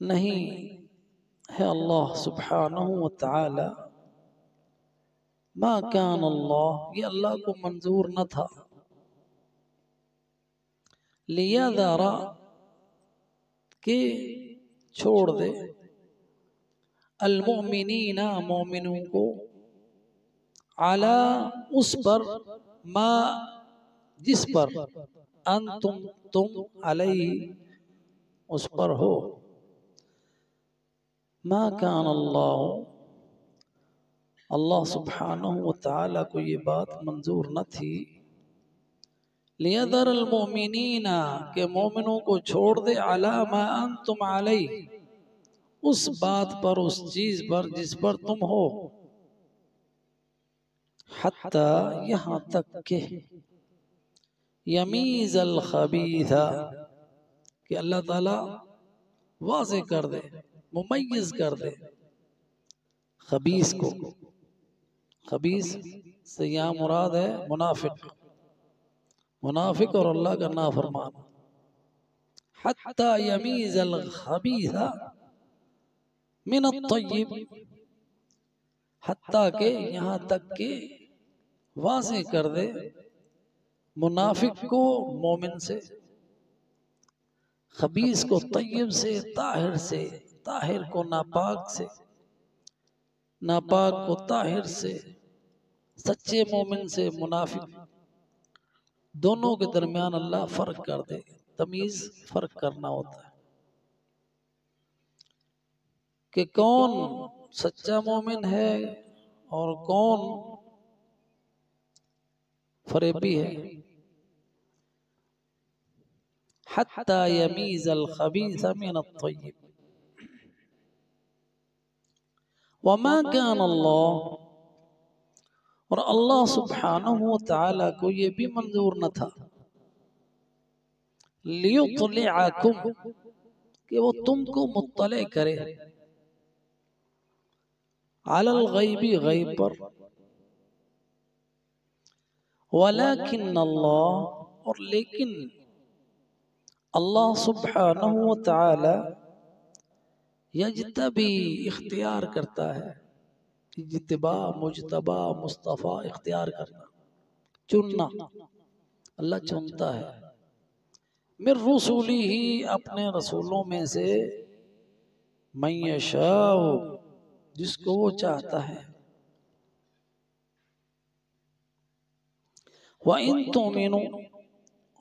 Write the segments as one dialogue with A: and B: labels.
A: नहीं है अल्लाह सुब्हानहू व तआला। मा कान अल्लाह, ये अल्लाह को मंजूर न था। लियज़रा के छोड़ दे, अल-मुअमिनीना मोमिनों को, अला उस पर, मा जिस पर, अंतुम तुम, अलैहि उस पर हो। मा कान अल्लाह, अल्लाह सुब्हानहू व तआला को ये बात मंजूर न थी। लियज़र अल-मुअमिनीना के मोमिनों को छोड़ दे, अला मा अंतुम अलैहि उस बात पर, उस चीज पर जिस पर तुम हो। हत्ता यहाँ तक के, यमीज़ अल खबीसा कि अल्लाह ताला वाज़े कर दे, मुमय्यज़ कर दे खबीस को। खबीस से यहाँ मुराद है मुनाफिक, मुनाफिक और अल्लाह का नाफरमान। हत्ता यमीज़ अल खबीसा मिन अत-तय्यिब, हत्ता के यहाँ तक के वाज़े कर दे मुनाफिक को मोमिन से, खबीस को तय्यब से, ताहिर से, ताहिर को नापाक से, नापाक को ताहिर से, सच्चे मोमिन से मुनाफिक, दोनों के दरमियान अल्लाह फर्क कर दे। तमीज फर्क करना होता है कि कौन सच्चा मोमिन है और कौन फरेबी है। हत्ता यमीज़ अल खबीस मिन अत-तय्यिब वमा कान अल्लाह, और अल्लाह सुब्हानहू व तआला को ये भी मंजूर न था, लियुत्लिअकुम कि वो तुमको मुत्तले करे, अलल गैबी गैब पर, वलाकिन अल्लाह और लेकिन अल्लाह सुब्हानहू व तआला यजतबी इख्तियार करता है, इज्तिबा, मुज्तबा, मुस्तफ़ा इख्तियार करना, चुनना, अल्लाह चुनता है। मिर रुसूलिही अपने रसूलों में से, मन यशाउ जिसको वो चाहता है। व इन तुमिनु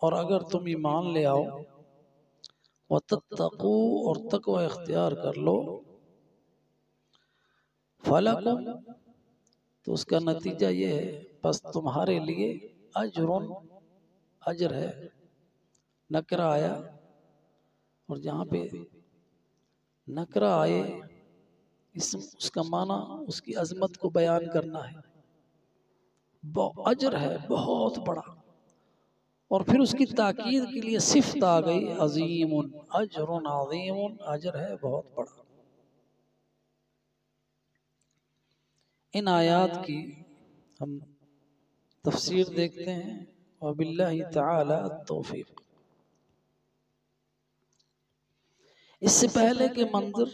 A: और अगर तुम ईमान ले आओ, व तत्तकू और तकवा इख्तियार कर लो, फलकुम तो उसका नतीजा ये है, बस तुम्हारे लिए अजरुन अजर है। नकरा आया और जहाँ पे नकरा आए इसम उसका माना उसकी अजमत को बयान करना है, अजर है बहुत बड़ा। और फिर उसकी ताकीद के लिए सिफ्त आ गई, अजीमुन, अजरुन अजीमुन, अजर है बहुत बड़ा। इन आयात की हम तफसीर देखते हैं। वबिल्लाहि ताला तौफीक। इससे पहले के मंजर,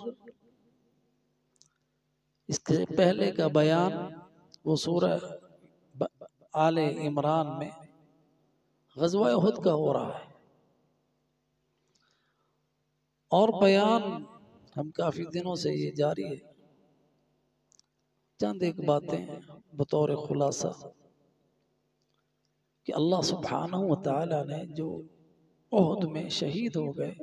A: इसके पहले का बयान वो सूरह आले इमरान में ग़ज़वा उहद का हो रहा है, और बयान हम काफ़ी दिनों से ये जारी है। चंद एक बातें बतौर खुलासा कि अल्लाह सुब्हानहू व तआला ने जो उहद में शहीद हो गए,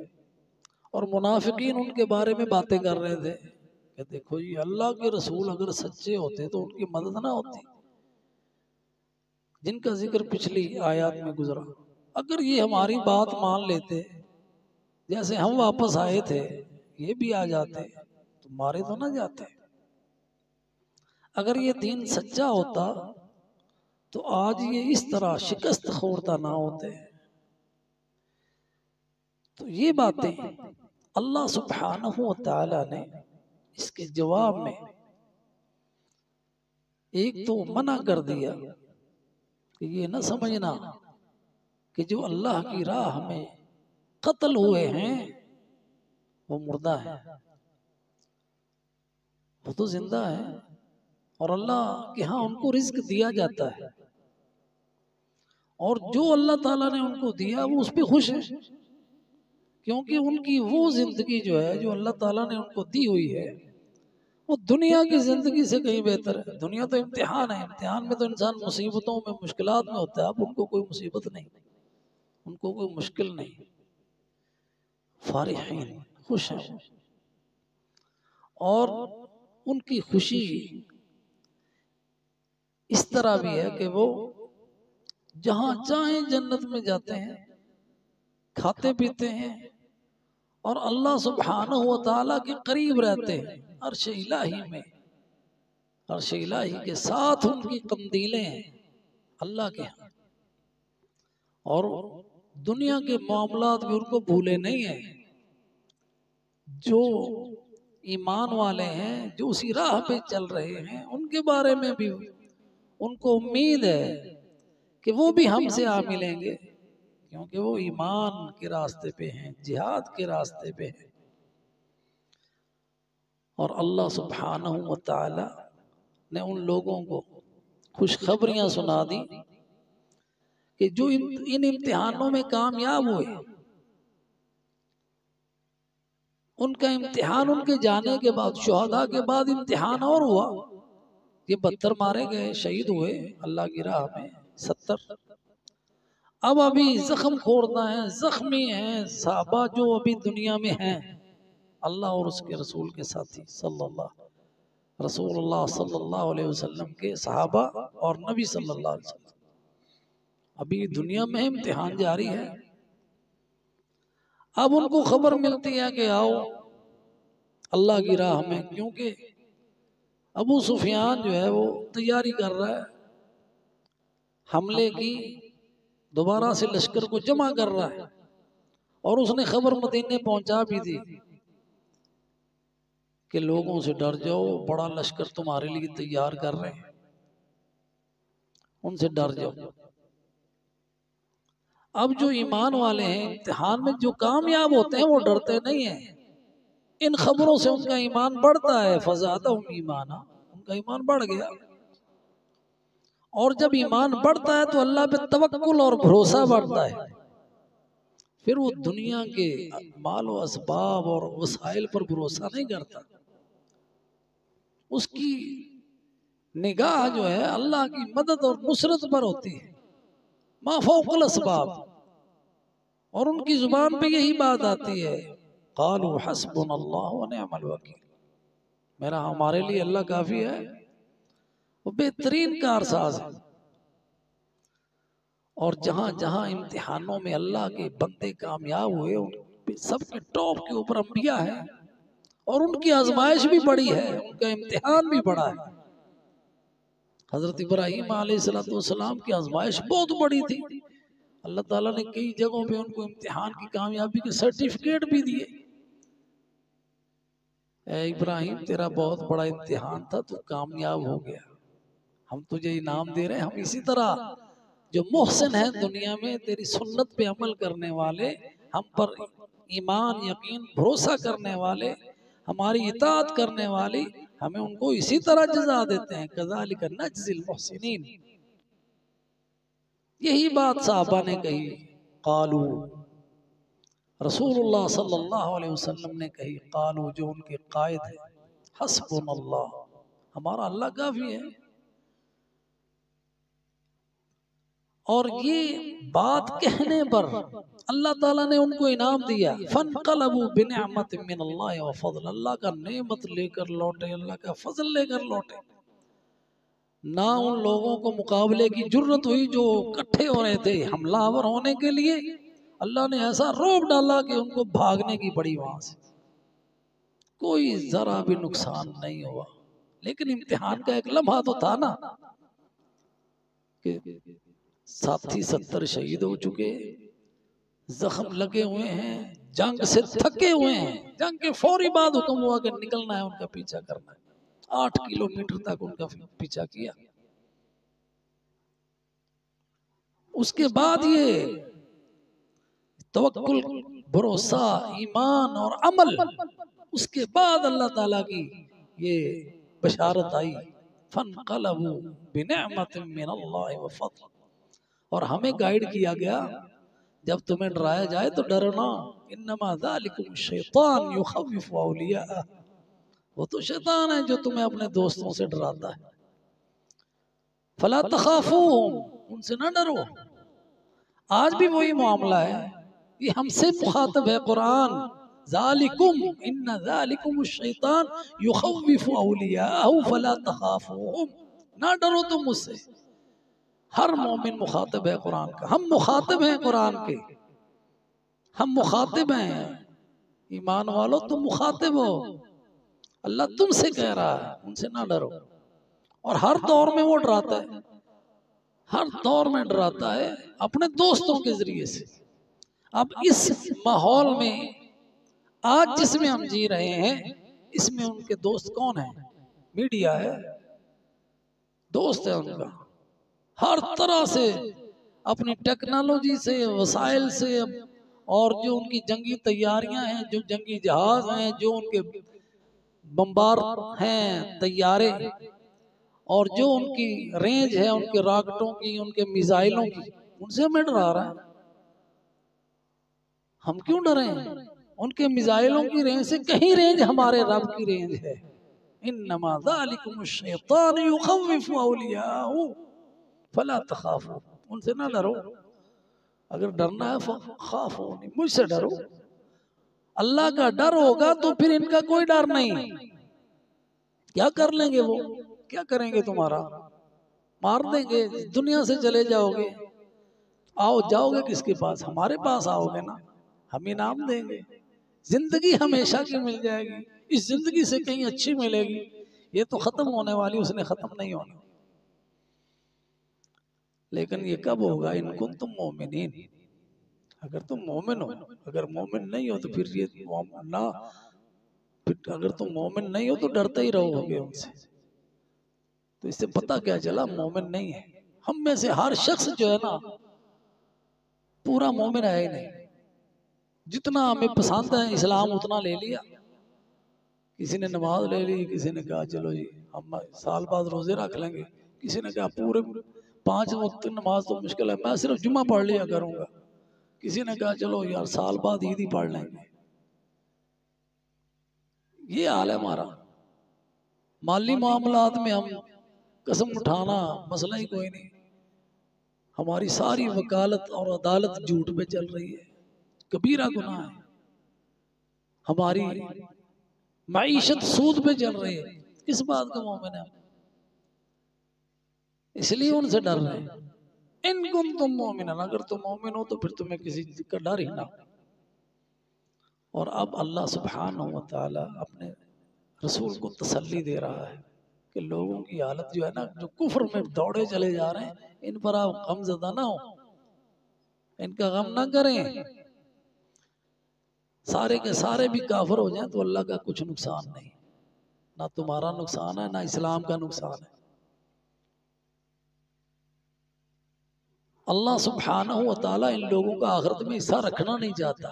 A: और मुनाफिकीन उनके बारे में बातें कर रहे थे कि देखो ये अल्लाह के रसूल अगर सच्चे होते तो उनकी मदद ना होती, जिनका जिक्र पिछली आयत में गुजरा। अगर ये हमारी बात मान लेते, जैसे हम वापस आए थे ये भी आ जाते तो मारे तो ना जाते। अगर ये दीन सच्चा होता तो आज ये इस तरह शिकस्त खोरता ना होते। तो ये बातें अल्लाह सुब्हानहू व तआला ने इसके जवाब में एक तो मना कर दिया कि ये न समझना कि जो अल्लाह की राह में कत्ल हुए हैं वो मुर्दा है, वो तो जिंदा है और अल्लाह के यहाँ उनको रिज्क दिया जाता है, और जो अल्लाह ताला ने उनको दिया वो उस पर खुश है, क्योंकि उनकी वो जिंदगी जो है जो अल्लाह ताला ने उनको दी हुई है वो दुनिया की जिंदगी से कहीं बेहतर है। दुनिया तो इम्तिहान है, इम्तिहान में तो इंसान मुसीबतों में मुश्किलात में होता है। अब उनको कोई मुसीबत नहीं, उनको कोई मुश्किल नहीं, फारिहीन खुश हैं। और उनकी खुशी इस तरह भी है कि वो जहां चाहें जन्नत में जाते हैं, खाते पीते हैं और अल्लाह सुब्हानहू व तआला के करीब रहते हैं। अर्श इलाही में, अर्श इलाही के साथ उनकी कंदीलें हैं अल्लाह के यहाँ, और दुनिया के मामलात भी उनको भूले नहीं है। जो ईमान वाले हैं, जो उसी राह पे चल रहे हैं, उनके बारे में भी उनको उम्मीद है कि वो भी हमसे आ मिलेंगे, क्योंकि वो ईमान के रास्ते पे हैं, जिहाद के रास्ते पे हैं। और अल्लाह सुब्हानहू व तआला ने उन लोगों को खुशखबरियां सुना दी कि जो इन इम्तिहानों में कामयाब हुए, उनका इम्तिहान उनके जाने के बाद, शुहदा के बाद इम्तिहान और हुआ। ये 72 मारे गए, शहीद हुए अल्लाह की राह में 70। अब अभी जख्म खोरना है, जख्मी हैं सहाबा जो अभी दुनिया में हैं, अल्लाह और उसके रसूल के साथी रसूलुल्लाह सल्लल्लाहु अलैहि वसल्लम के सहाबा और नबी सल्लल्लाहु अलैहि वसल्लम, अभी दुनिया में इम्तिहान जारी है। अब उनको खबर मिलती है कि आओ अल्लाह की राह में, क्योंकि अबू सुफियान जो है वो तैयारी कर रहा है हमले की, दोबारा से लश्कर को जमा कर रहा है, और उसने खबर मदीने पहुंचा भी दी कि लोगों से डर जाओ, बड़ा लश्कर तुम्हारे लिए तैयार कर रहे हैं, उनसे डर जाओ। अब जो ईमान वाले हैं, इम्तिहान में जो कामयाब होते हैं वो डरते नहीं हैं। इन खबरों से उनका ईमान बढ़ता है, फज़ादहुम ईमाना, उनका ईमान बढ़ गया। और जब ईमान बढ़ता है तो अल्लाह पे तवक्कुल और भरोसा बढ़ता है, फिर वो दुनिया के माल व असबाब और वसाइल पर भरोसा नहीं करता। उसकी निगाह जो है अल्लाह की मदद और नुसरत पर होती है, मा फौक़ल असबाब। और उनकी जुबान पे यही बात आती है, क़ालू हस्बुनल्लाहु व निअमल वकील, मेरा हमारे लिए अल्लाह काफी है, वो बेहतरीन कारसाज है। और जहां जहां इम्तिहानों में अल्लाह के बंदे कामयाब हुए, उन सबके टॉप के ऊपर अंबिया है, और उनकी आजमाइश भी बड़ी है, उनका इम्तिहान भी बड़ा है। हजरत इब्राहीम अलैहिस्सलाम की आजमाइश बहुत बड़ी थी, अल्लाह ताला ने कई जगहों पे उनको इम्तिहान की कामयाबी के सर्टिफिकेट भी दिए। ए इब्राहिम, तेरा बहुत बड़ा इम्तिहान था, तू कामयाब हो गया, हम तुझे इनाम दे रहे हैं। हम इसी तरह जो मोहसिन है दुनिया में, तेरी सुन्नत पे अमल करने वाले, हम पर ईमान यकीन भरोसा करने वाले, हमारी इताअत करने वाली, हमें उनको इसी तरह जज़ा देते हैं। कज़ालिका नज्ज़िल मुहसिनीन। यही बात साहबा ने कही। कालू, रसूलुल्लाह सल्लल्लाहु अलैहि वसल्लम ने कही। कालू, जो उनके कायद है, हस्बुनल्लाह, हमारा अल्लाह काफी है। और ये बात कहने पर अल्लाह ताला ने उनको इनाम दिया। फनक़लबू बिनिअमतिन मिनल्लाहि व फ़ज़ल, अल्लाह का नेमत लेकर लौटे, अल्लाह का फजल लेकर लौटे। ना उन लोगों को मुकाबले की जुर्रत हुई जो इकट्ठे हो रहे थे हमलावर होने के लिए। अल्लाह ने ऐसा रोब डाला कि उनको भागने की पड़ी वहां से। कोई जरा भी नुकसान नहीं हुआ। लेकिन इम्तिहान का एक लम्हा तो था ना कि साथी 70 शहीद हो चुके, जख्म लगे हुए हैं, जंग से थके हुए हैं। जंग के फौरी बाद हुक्म हुआ कि निकलना है, उनका पीछा करना है। 8 किलोमीटर तक उनका पीछा किया। उसके बाद ये तवक्कुल, भरोसा, ईमान और अमल, उसके बाद अल्लाह ताला की ये बशारत आई। फनक़लबू बिनिअमतिन मिनल्लाहि व फ़ज़ल। और हमें गाइड किया गया, जब तुम्हें डराया जाए तो डरो ना। इन्नमा ज़ालिकुम शैतान युख़व्विफ़ु औलियाअह, वो तो शैतान है जो तुम्हें अपने दोस्तों से डराता है। फला तख़ाफ़ूहुम, उनसे ना डरो। आज भी वही मामला है, ये हमसे मुखातब है कुरान। ज़ालिकुम इन्ना ज़ालिकुम शैतान युख़व्विफ़ु औलियाअहु फला तख़ाफ़ूहुम, ना डरो तुम मुझसे। हर मोमिन मुखातब है कुरान का। हम मुखातब हैं कुरान के, हम मुखातिब हैं। ईमान वालों, तुम मुखातिब हो। अल्लाह तुमसे कह रहा है, उनसे ना डरो। और हर दौर में वो डराता है, हर दौर में डराता है अपने दोस्तों के जरिए से। अब इस माहौल में आज जिसमें हम जी रहे हैं, इसमें उनके दोस्त कौन है? मीडिया है, दोस्त है उनका। हर तरह से अपनी टेक्नोलॉजी से, वसाइल से, और जो उनकी जंगी तैयारियां हैं, जो जंगी जहाज हैं, जो उनके बम्बार हैं, तैयारे, और जो उनकी रेंज है, उनके रॉकेटों की, उनके मिसाइलों की, उनसे हमें डरा रहा है। हम क्यों डरें? उनके मिसाइलों की रेंज से कहीं रेंज हमारे रब की रेंज है। इन्नमा ज़ालिकुम शैतान युख़व्विफ़ु औलियाअहु फला तख़ाफ़ू, उनसे ना डरो। अगर डरना है फ़ख़ाफ़ूनी, मुझसे डरो। अल्लाह का डर होगा तो फिर इनका कोई डर नहीं। क्या कर लेंगे वो? क्या करेंगे तुम्हारा? मार देंगे, दुनिया से चले जाओगे। आओ, जाओगे किसके पास? हमारे पास आओगे ना, हम इनाम देंगे। जिंदगी हमेशा की मिल जाएगी, इस जिंदगी से कहीं अच्छी मिलेगी। ये तो खत्म होने वाली, उसने खत्म नहीं होना। लेकिन ये कब होगा? इन कुंतुम मोमिनीन, अगर तुम मोमिन हो। अगर मोमिन नहीं हो तो फिर ये ना, फिर अगर तुम मोमिन नहीं हो तो डरते ही रहोगे उनसे। तो इससे पता क्या चला? मोमिन नहीं है। हम में से हर शख्स जो है ना, पूरा मोमिन है ही नहीं। जितना हमें पसंद है इस्लाम उतना ले लिया। किसी ने नमाज ले ली, किसी ने कहा चलो जी हम साल बाद रोजे रख लेंगे, किसी ने कहा पूरे 5 वक्त नमाज तो मुश्किल है, मैं सिर्फ जुम्मा पढ़ लिया करूंगा, किसी ने कहा चलो यार साल बाद ईद ही पढ़ लेंगे। ये हाल है हमारा। माली मामलात में हम कसम उठाना मसला ही कोई नहीं। हमारी सारी वकालत और अदालत झूठ पे चल रही है, कबीरा गुनाह है। हमारी मईशत सूद पे चल रही है, किस बात का मोमिन है? इसलिए उनसे डर रहे हैं। इन कुंतुम मोमिन, अगर तुम मोमिन हो तो फिर तुम्हें किसी चीज का डर ही ना। और अब अल्लाह सुब्हानहू व तआला अपने रसूल को तसल्ली दे रहा है कि लोगों की हालत जो है ना, जो कुफ्र में दौड़े चले जा रहे हैं, इन पर आप गमज़दा ना हो, इनका गम ना करें। सारे के सारे भी काफिर हो जाएं तो अल्लाह का कुछ नुकसान नहीं, ना तुम्हारा नुकसान है ना इस्लाम का नुकसान है। अल्लाह सुब्हानहू व तआला इन लोगों का आखिरत में हिस्सा रखना नहीं चाहता,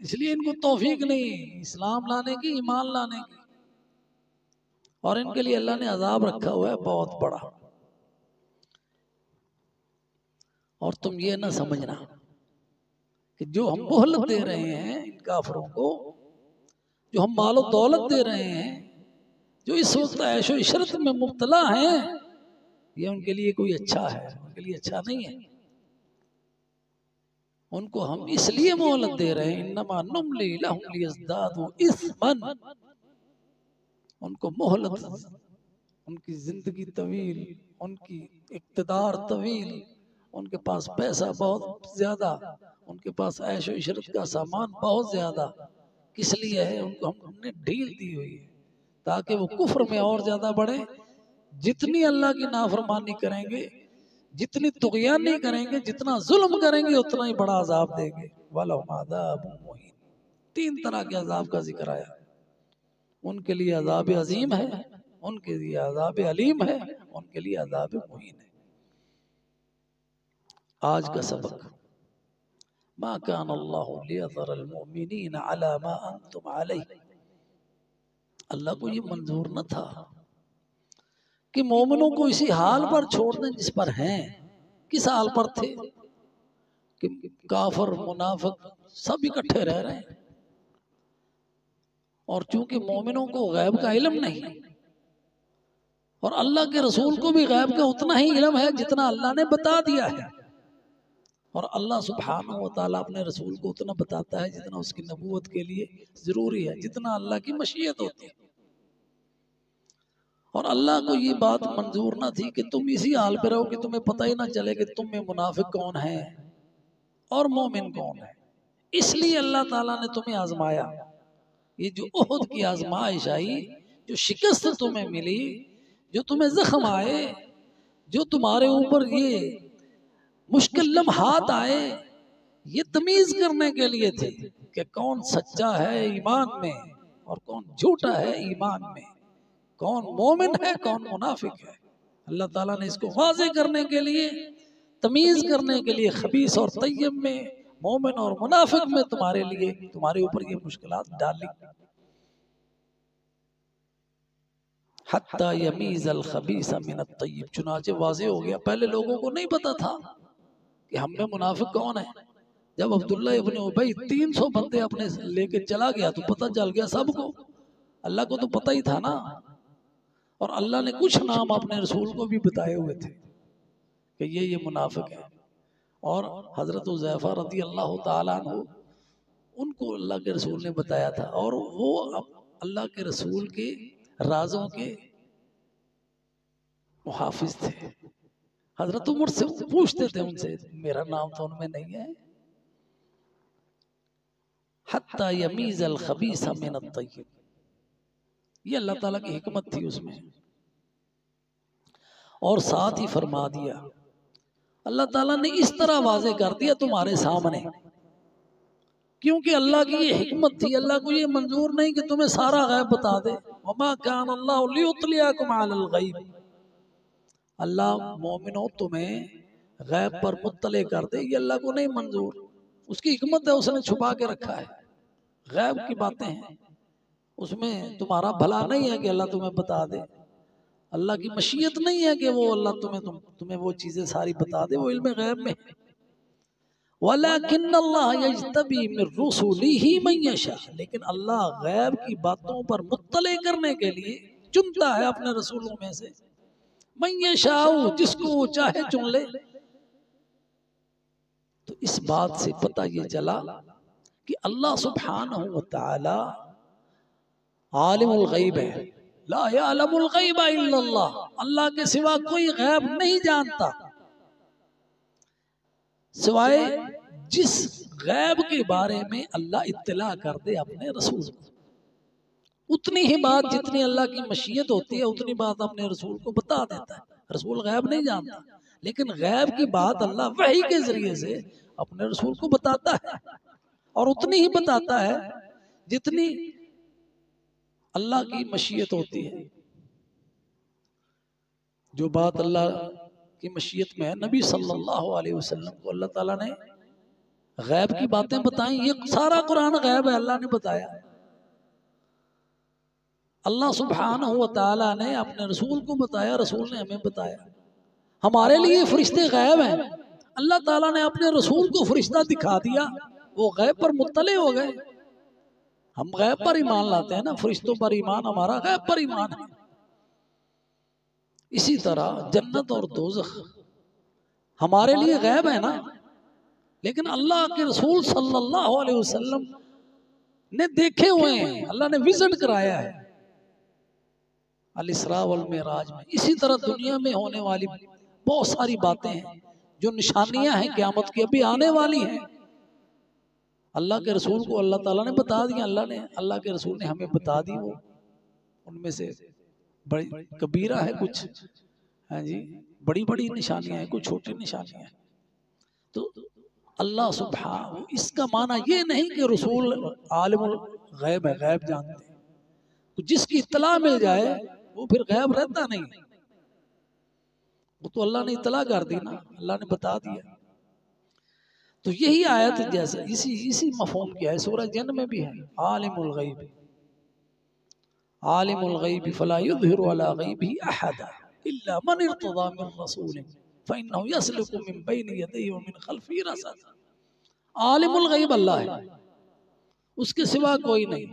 A: इसलिए इनको तौफीक नहीं इस्लाम लाने की, ईमान लाने की। और इनके लिए अल्लाह ने अजाब रखा हुआ है बहुत बड़ा। और तुम ये ना समझना कि जो हम मोहलत दे रहे हैं इन काफरों को, जो हम मालो दौलत दे रहे हैं, जो इस वक्त ऐशो इशरत में मुब्तला हैं, ये उनके लिए कोई अच्छा है? उनके लिए अच्छा नहीं है। उनको हम इसलिए मोहलत दे रहे हैं, इन्नमा नुमली लहुम लियज़दादू इस्मन, उनको मोहलत, उनकी जिंदगी तवील, उनकी इक़्तिदार तवील, उनके पास पैसा बहुत ज्यादा, उनके पास ऐशो इशरत का सामान बहुत ज्यादा, किस लिए है? उनको हमने ढील दी हुई है ताकि वो कुफ्र में और ज्यादा बढ़े। जितनी अल्लाह की नाफरमानी करेंगे, जितनी तुग़यानी करेंगे, जितना जुल्म करेंगे, उतना ही बड़ा अजाब देंगे। वलहुम अज़ाबुम मुहीन, 3 तरह के अजाब का जिक्र आया। उनके लिए अजाब अजीम है, उनके लिए अजाब अलीम है, उनके लिए अजाब मुहीन है। आज का सबक, मा कान अल्लाहु लियज़रल मुमिनीन अला मा अंतुम अलैहि, अल्लाह को ये मंजूर न था कि मोमिनों को इसी हाल पर छोड़ दें जिस पर हैं। किस हाल पर थे? कि काफर मुनाफिक सब इकट्ठे रह रहे हैं, और चूंकि मोमिनों को गैब का इल्म नहीं, और अल्लाह के रसूल को भी गैब का उतना ही इल्म है जितना अल्लाह ने बता दिया है। और अल्लाह सुब्हानहू व तआला अपने रसूल को उतना बताता है जितना उसकी नबूवत के लिए जरूरी है, जितना अल्लाह की मशीयत होती है। और अल्लाह को ये बात मंजूर ना थी कि तुम इसी हाल पे रहो कि तुम्हें पता ही ना चले कि तुम में मुनाफिक कौन है और मोमिन कौन है। इसलिए अल्लाह ताला ने तुम्हें आजमाया। ये जो उहुद की आजमाइश आई, जो शिकस्त तुम्हें मिली, जो तुम्हें जख्म आए, जो तुम्हारे ऊपर ये मुश्किल लम्हात आए, ये तमीज करने के लिए थे कि कौन सच्चा है ईमान में और कौन झूठा है ईमान में, कौन मोमिन है कौन मुनाफिक है। अल्लाह ताला ने इसको वाज़े करने के लिए, तमीज करने के लिए खबीस और तय्यब में, मोमिन और मुनाफिक में तुम्हारे लिए, तुम्हारे ऊपर ये मुश्किलात डाली। हत्ता यमीज़ल खबीस मिन अत-तय्यब, चुनाचे वाज़े हो गया। पहले लोगों को नहीं पता था कि हम में मुनाफिक कौन है। जब अब्दुल्ला इब्न उबई 300 बंदे अपने लेके चला गया तो पता चल गया सबको। अल्लाह को तो पता ही था ना, और अल्लाह ने कुछ नाम अपने रसूल को भी बताए हुए थे कि ये मुनाफिक है। और हजरत उज़ैफा रज़ी अल्लाह ताला अन्हु, उनको अल्लाह के रसूल ने बताया था, और वो अल्लाह के रसूल के राजों के मुहाफिज थे। हजरत उमर से पूछते थे उनसे, मेरा नाम तो उनमें नहीं है। हत्ता यमीज़ल खबीस मिन अत-तय्यब, ये अल्लाह ताला की हिकमत थी उसमें। और साथ ही फरमा दिया, अल्लाह ताला ने इस तरह वाज़े कर दिया तुम्हारे सामने, क्योंकि अल्लाह की ये हिकमत थी। अल्लाह को ये मंजूर नहीं कि तुम्हें सारा गैब बता दे। वमा कान अल्लाहु लियुत्लियकुम अलल गैब, अल्लाह मोमिनो तुम्हें गैब पर मुत्तले कर दे, ये अल्लाह को नहीं मंजूर। उसकी हिकमत है, उसने छुपा के रखा है। गैब की बातें हैं, उसमें तुम्हारा भला नहीं है कि अल्लाह तुम्हें बता दे। अल्लाह की मशीयत नहीं है कि वो अल्लाह तुम्हें वो चीजें सारी बता दे, वो इल्म गैब में है। वलाकिन्नल्लाह यज्तबी मिन रुसुलिही मन यशा, लेकिन अल्लाह गैब की बातों पर मुत्तले करने के लिए चुनता है अपने रसूलों में से मन यशा, जिसको वो चाहे चुन ले। तो इस बात से पता ये चला कि अल्लाह सुब्हानहू व तआला आलिमुल गैब है। ला यअलमुल गैब इल्लल्लाह, अल्लाह के सिवा कोई गैब नहीं जानता सिवाय जिस गैब के बारे में अल्लाह इत्तला कर दे अपने रसूल को। उतनी ही बात जितनी अल्लाह की मशीयत होती है, उतनी बात अपने रसूल को बता देता है। रसूल गैब नहीं जानता, लेकिन गैब की बात अल्लाह वही के जरिए से अपने रसूल को बताता है, और उतनी ही बताता है जितनी अल्लाह की मशीयत होती है। जो बात अल्लाह की मशीयत में है। नबी सल्लल्लाहु अलैहि वसल्लम को अल्लाह ताला ने गैब की बातें बताई। ये सारा कुरान गैब है, अल्लाह ने बताया। अल्लाह सुब्हानहू व तआला ने अपने रसूल को बताया, रसूल ने हमें बताया। हमारे लिए फरिश्ते गैब हैं। अल्लाह ताला ने अपने रसूल को फरिश्ता दिखा दिया, वो गैब पर मुत्तले हो गए। हम गैब पर ईमान लाते हैं ना, फरिश्तों पर ईमान हमारा गैब पर ईमान है। इसी तरह जन्नत और दोज़ख हमारे लिए गैब है ना, लेकिन अल्लाह के रसूल सल्लल्लाहु अलैहि वसल्लम ने देखे हुए हैं, अल्लाह ने विजिट कराया है अल इसरा वल मिराज में। इसी तरह दुनिया में होने वाली बहुत सारी बातें हैं जो निशानियां हैं क़यामत की, अभी आने वाली हैं। अल्लाह के रसूल को अल्लाह ताला ने बता दिया, अल्लाह के रसूल ने हमें बता दी। वो उनमें से बड़ी कबीरा है कुछ, हाँ जी, बड़ी बड़ी निशानियां हैं, कुछ छोटी निशानियां हैं। तो अल्लाह सुब्हान, इसका माना ये नहीं कि रसूल आलिमुल गैब है, गैब जानते हैं। तो जिसकी इत्तला मिल जाए वो फिर गैब रहता नहीं, वो तो अल्लाह ने इत्तला कर दी ना, अल्लाह ने बता दिया। तो यही आयत जैसे इसी मफहूम की है, सूरह जिन में भी है, आलिमुल गैब फला युज़हिरु अला गैबिही अहदा इल्ला मन इर्तज़ा मिन रसूलिन फइन्नहु यसलुकु मिन बैनि यदैहि व मिन खल्फिही रसदा। आलिमुल गैब अल्लाह है, उसके सिवा कोई नहीं।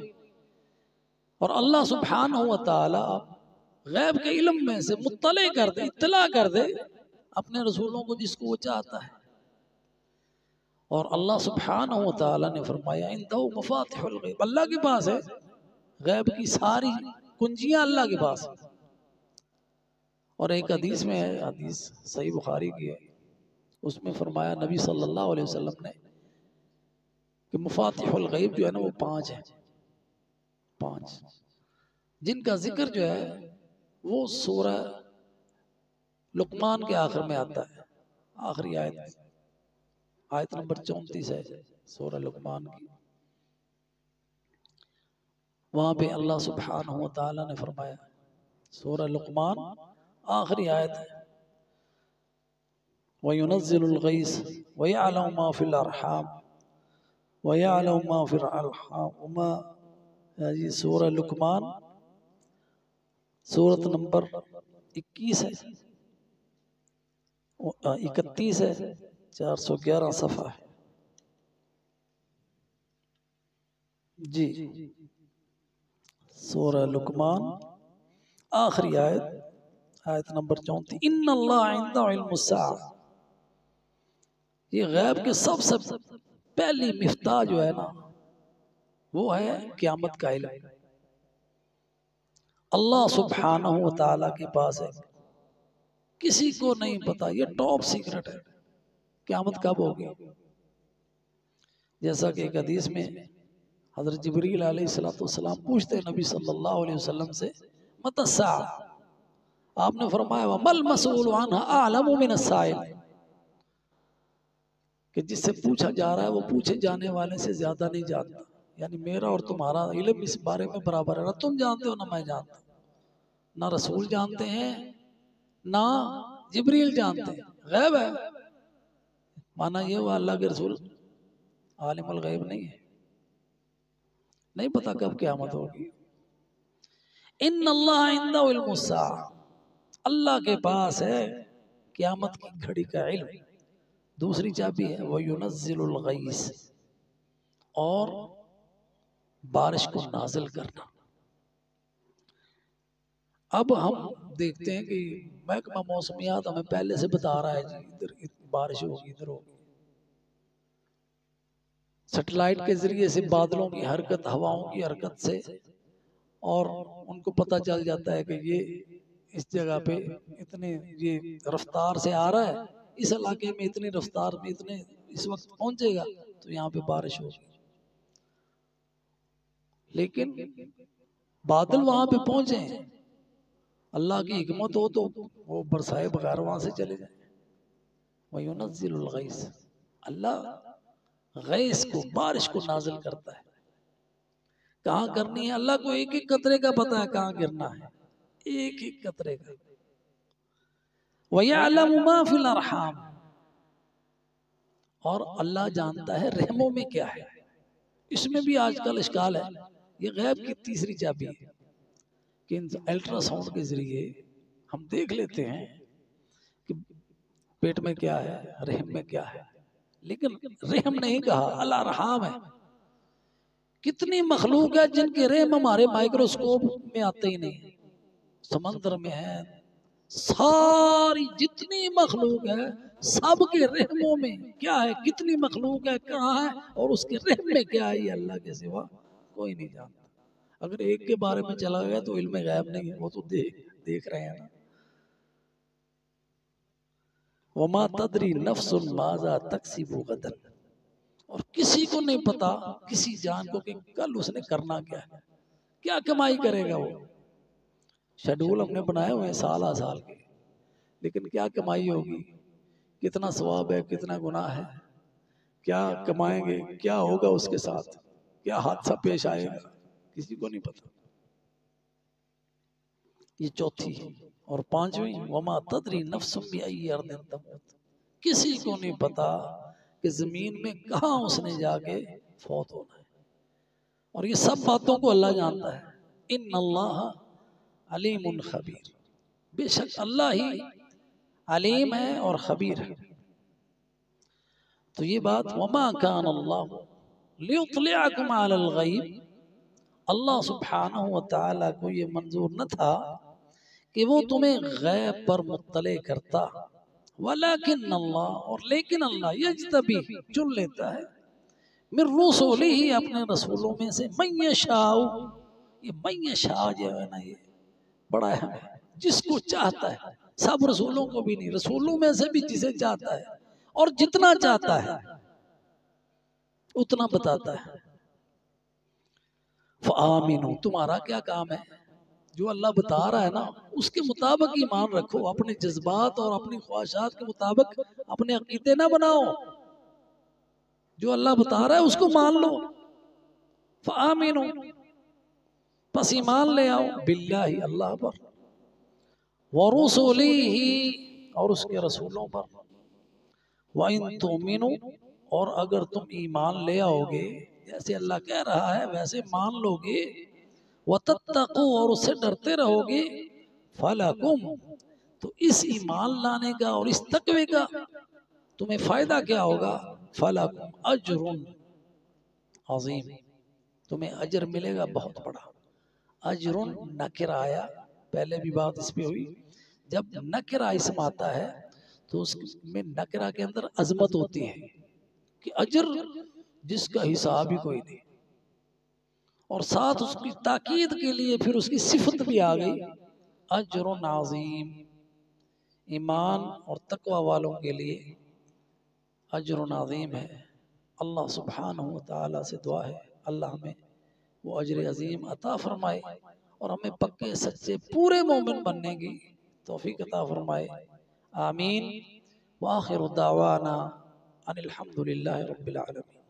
A: और अल्लाह सुब्हानहू व तआला गैब के इल्म में से मुत्तले कर दे, इत्तला कर दे अपने रसूलों को जिसको वो चाहता है। और अल्लाह सुब्हानहू व तआला ने फरमाया इंदहु मफातिहुल गैब, अल्लाह के पास है गैब की सारी कुंजियां, अल्लाह के पास है। और एक हदीस में है, हदीस सही बुखारी की है, उसमें फरमाया नबी सल्लल्लाहु अलैहि वसल्लम ने कि मफातिहुल गैब जो है ना वो 5 है, 5 जिनका जिक्र जो है वो सूरह लुकमान के आखिर में आता है। आखिरी आयत नंबर 34 है सूरह लुकमान की। वहां पे अल्लाह सुब्हानहू व तआला ने फरमाया, सूरह लुकमान आखिरी आयत है, व युनज़्ज़िलुल गैस व यअलमु मा फिल अरहाम व यअलमु मा फिल अरहाम। ये सूरह लुकमान सूरत नंबर 21 है, 31 है, 411 सफ़ा है जी। सूरह लुकमान आखिरी आयत नंबर 34, इन्नल्लाह इंदहु इल्मुस्साअ। ये गैब के सबसे पहली मिफ्ताह जो है ना वो है क़यामत का इल्म। अल्लाह सुब्हानहू व तआला के पास है, किसी को नहीं पता, ये टॉप सीक्रेट है क़यामत कब होगी। जैसा कि एक हदीस में हज़रत जिब्रील अलैहिस्सलाम पूछते हैं नबी सल्लल्लाहु अलैहि वसल्लम से मतस्सा, आपने फरमाया वमल मसऊलु अन्हा अअलमु मिनस्साइल, कि जिससे पूछा जा रहा है वो पूछे जाने वाले से ज्यादा नहीं जानता। यानी मेरा और तुम्हारा इल्म इस बारे में बराबर है, ना तुम जानते हो ना मैं जानता, ना रसूल जानते हैं ना जिब्रील जानते हैं, गैब है। माना ये हुआ अल्लाह के रसूल आलिमुल गैब नहीं है, नहीं पता कब क़यामत होगी। इन्नल्लाह इंदहु इल्मुस्साअ, अल्लाह के पास है क़यामत की घड़ी का इल्म। दूसरी चाबी है वो युनज़्ज़िलुल गैस, और बारिश को नाजिल करना। अब हम देखते हैं कि महकमा मौसमियात हमें पहले से बता रहा है जी इधर बारिश होगी, इधर होगी। सैटेलाइट के जरिए से बादलों की हरकत, हवाओं की हरकत से, और उनको पता चल जाता है कि ये इस जगह पे इतने ये रफ्तार से आ रहा है, इस इलाके में इतनी रफ्तार में इतने इस वक्त पहुंचेगा तो यहाँ पे बारिश होगी। लेकिन बादल वहां पे पहुंचे, अल्लाह की हिकमत हो तो वो बरसाए बगैर वहां से चले जाए। वयुनज़्ज़िलुल गैस, अल्लाह गैस को, बारिश को नाजिल करता है। कहाँ करनी है अल्लाह को एक एक कतरे का पता है, कहाँ गिरना है एक एक कतरे का। वयअलमु मा फिल अरहाम, और अल्लाह जानता है रहमों में क्या है। इसमें भी आजकल इश्काल है। ये गैब की तीसरी चाबी है कि अल्ट्रासाउंड के जरिए हम देख लेते हैं कि पेट में क्या है, रहम में क्या है, लेकिन रहम नहीं कहा, अल अरहाम है। कितनी मखलूक है जिनके रहम हमारे माइक्रोस्कोप में आते ही नहीं। समंदर में है, सारी जितनी मखलूक है सबके रहमों में क्या है, कितनी मखलूक है, कहाँ है और उसके रहम में क्या है, ये अल्लाह के सिवा कोई नहीं जानता। अगर एक के बारे में चला गया तो इल्म गैब नहीं है, वो तो देख रहे हैं ना। वमा तदरी नफ्सुन माज़ा तक्सिबु गदन, और किसी को नहीं पता, किसी जान को, कि कल उसने करना क्या है, क्या कमाई करेगा वो। शेड्यूल हमने बनाए हुए हैं साल आ साल के, लेकिन क्या कमाई होगी, कितना सवाब है, कितना गुनाह है, क्या कमाएंगे, क्या होगा उसके साथ, क्या हादसा पेश आएगा, किसी को नहीं पता। ये चौथी और पांचवी, वमा तदरी नफ्सुम बिअय्यि अर्दिन तमूत, किसी को नहीं पता कि जमीन में कहाँ उसने जाके फौत होना है। और ये सब बातों को अल्लाह जानता है। इन्नल्लाह अलीमुन खबीर, बेशक अल्लाह ही अलीम है और खबीर है। तो ये बात, वमा कान अल्लाह लियुत्लिअकुम अलल गैब, अल्लाह सुब्हानहु व तआला को ये मंजूर न था कि वो तुम्हें गैब पर मुत्तले करता। वलाकिन अल्लाह, और लेकिन अल्लाह, यज्तबी, चुन लेता है, मिर रुसूलिही, अपने रसूलों में से, मन यशाउ, ये मन यशा जो है ना, ये बड़ा अहम है, जिसको चाहता है। सब रसूलों को भी नहीं, रसूलों में से भी जिसे चाहता है, और जितना चाहता है उतना बताता है। फ़आमिनु, तुम्हारा क्या काम है, जो अल्लाह बता रहा है ना उसके मुताबिक ईमान रखो, अपने जज्बात और अपनी ख्वाहिशात के मुताबिक अपने अकीदे ना बनाओ। जो अल्लाह बता रहा है उसको मान लो। फ़आमिनु, बस ईमान ले आओ, बिल्लाहि, अल्लाह पर, व रुसूलिही, और उसके रसूलों पर, व इन तुमिनु, और अगर तुम ईमान ले आओगे, जैसे अल्लाह कह रहा है वैसे मान लोगे, व तत्तकू, और उससे डरते रहोगे, फलकुम, तो इस ईमान लाने का और इस तकवे का तुम्हें फायदा क्या होगा, फलकुम अजरुन अजीम, तुम्हें अजर मिलेगा बहुत बड़ा। अजरुन नकिरा आया, पहले भी बात इस पे हुई, जब नकिरा इसम आता है तो उसमें नकिरा के अंदर अजमत होती है कि अजर जिसका हिसाब ही कोई नहीं, और साथ उसकी ताकीद के लिए फिर उसकी सिफत भी आ गई, अजरुन अज़ीम, ईमान और तकवा वालों के लिए अजरुन अज़ीम है। अल्लाह सुब्हानहु व तआला से दुआ है, अल्लाह हमें वो अजर अज़ीम अता फरमाए और हमें पक्के सच्चे पूरे मोमिन बनने की तौफीक अता फरमाए। आमीन। व आखिरु दावाना अनिल हम्दुलिल्लाहि रब्बिल आलमीन।